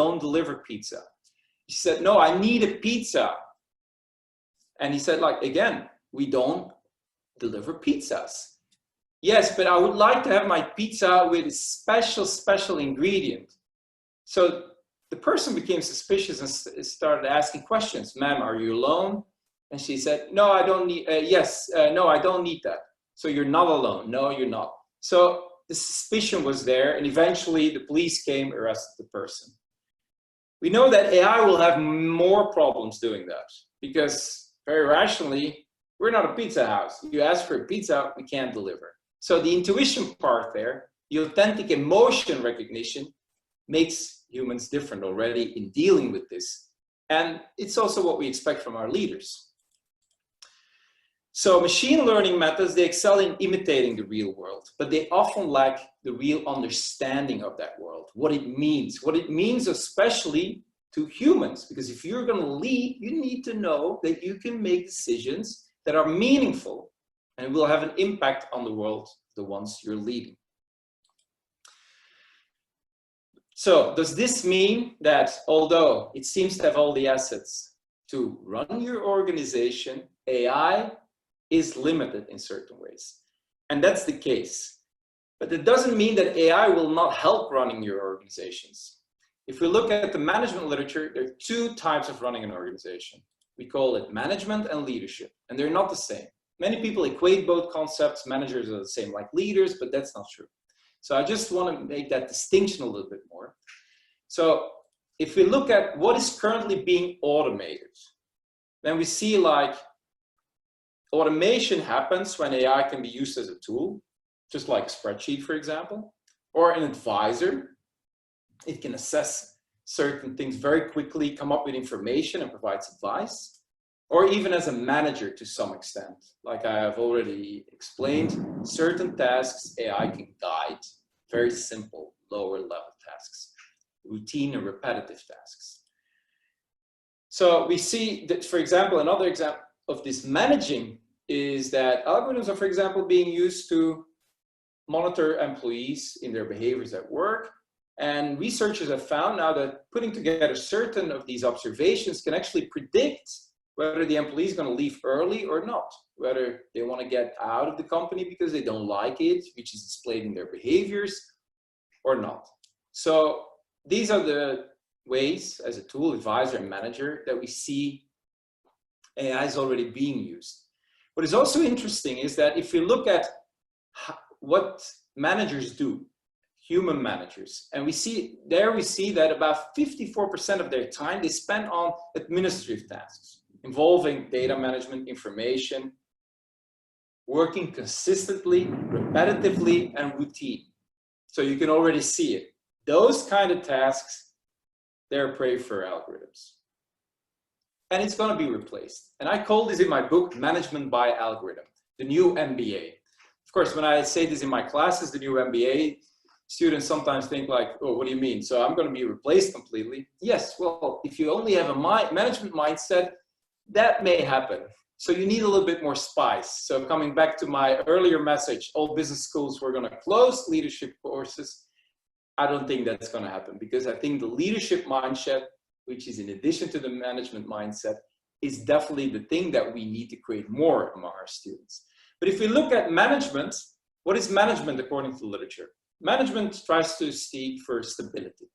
don't deliver pizza. He said, no, I need a pizza. And he said, like, again, we don't deliver pizzas. Yes, but I would like to have my pizza with a special ingredient. So the person became suspicious and started asking questions. Ma'am, are you alone? And she said, no, I don't need, no, I don't need that. So you're not alone. No, you're not. So the suspicion was there, and eventually the police came, arrested the person. We know that AI will have more problems doing that, because very rationally, we're not a pizza house. You ask for a pizza, we can't deliver. So the intuition part there, the authentic emotion recognition, makes humans different already in dealing with this. And it's also what we expect from our leaders. So machine learning methods, they excel in imitating the real world, but they often lack the real understanding of that world, what it means especially to humans, because if you're going to lead, you need to know that you can make decisions that are meaningful and will have an impact on the world, the ones you're leading. So does this mean that although it seems to have all the assets to run your organization, AI is limited in certain ways? And that's the case. But it doesn't mean that AI will not help running your organizations. If we look at the management literature, there are two types of running an organization. We call it management and leadership, and they're not the same. Many people equate both concepts. Managers are the same like leaders, but that's not true. So I just want to make that distinction a little bit more. So if we look at what is currently being automated, then we see like automation happens when AI can be used as a tool, just like a spreadsheet, for example, or an advisor. It can assess certain things very quickly, come up with information and provides advice. Or even as a manager to some extent. Like I have already explained, certain tasks AI can guide, very simple, lower level tasks, routine and repetitive tasks. So we see that, for example, another example of this managing is that algorithms are, for example, being used to monitor employees in their behaviors at work. And researchers have found now that putting together certain of these observations can actually predict whether the employee is going to leave early or not, whether they want to get out of the company because they don't like it, which is displayed in their behaviors, or not. So these are the ways, as a tool, advisor and manager, that we see AI is already being used. What is also interesting is that if you look at what managers do, human managers, and we see that about 54% of their time they spend on administrative tasks, involving data management, information, working consistently, repetitively, and routine. So you can already see it. Those kind of tasks, they're prey for algorithms. And it's going to be replaced. And I call this in my book, Management by Algorithm, the new MBA. Of course, when I say this in my classes, the new MBA, students sometimes think like, oh, what do you mean? So I'm going to be replaced completely? Yes, well, if you only have a management mindset, that may happen. So you need a little bit more spice. So coming back to my earlier message, all business schools were going to close leadership courses. I don't think that's going to happen, because I think the leadership mindset, which is in addition to the management mindset, is definitely the thing that we need to create more among our students. But if we look at management, what is management according to the literature? Management tries to seek for stability.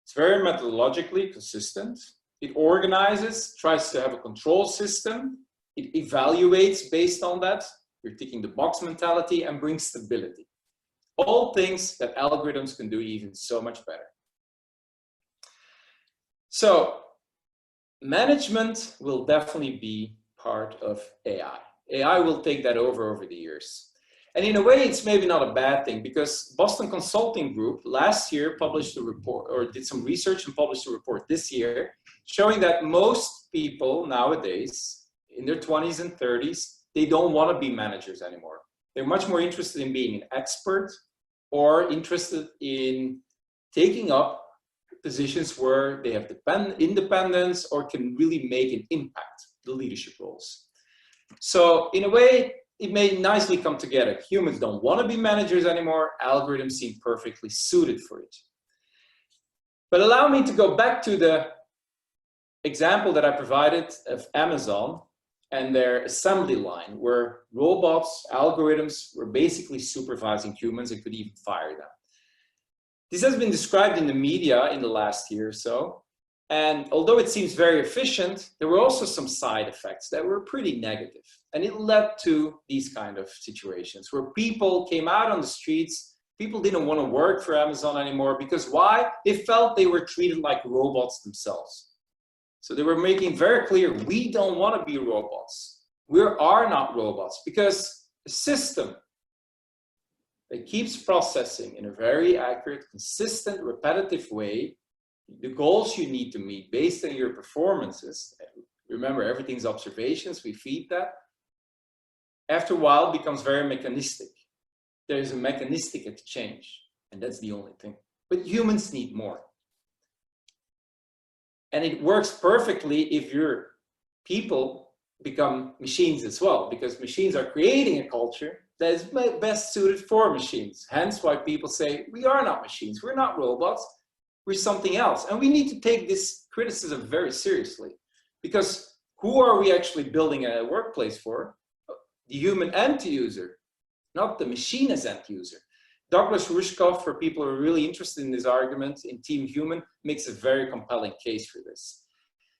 It's very methodologically consistent. It organizes, tries to have a control system. It evaluates based on that. You're ticking the box mentality, and brings stability. All things that algorithms can do even so much better. So management will definitely be part of AI. AI will take that over the years. And in a way, it's maybe not a bad thing, because Boston Consulting Group last year published a report, or did some research and published a report this year, showing that most people nowadays, in their 20s and 30s, they don't want to be managers anymore. They're much more interested in being an expert, or interested in taking up positions where they have independence or can really make an impact, the leadership roles. So in a way, it may nicely come together. Humans don't want to be managers anymore. Algorithms seem perfectly suited for it. But allow me to go back to the example that I provided of Amazon and their assembly line, where robots, algorithms were basically supervising humans and could even fire them. This has been described in the media in the last year or so. And although it seems very efficient, there were also some side effects that were pretty negative. And it led to these kind of situations where people came out on the streets. People didn't want to work for Amazon anymore because why? They felt they were treated like robots themselves. So they were making very clear, we don't want to be robots. We are not robots, because a system that keeps processing in a very accurate, consistent, repetitive way the goals you need to meet based on your performances. Remember, everything's observations, we feed that. After a while, it becomes very mechanistic. There's a mechanistic exchange, and that's the only thing. But humans need more. And it works perfectly if your people become machines as well, because machines are creating a culture that is best suited for machines. Hence why people say, we are not machines, we're not robots, we're something else. And we need to take this criticism very seriously, because who are we actually building a workplace for? The human end user, not the machine as end user. Douglas Rushkoff, for people who are really interested in this argument in Team Human, makes a very compelling case for this.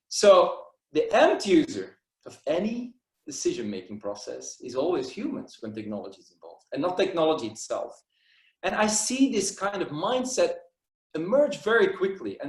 So the end user of any decision-making process is always humans when technology is involved, and not technology itself. And I see this kind of mindset emerge very quickly. And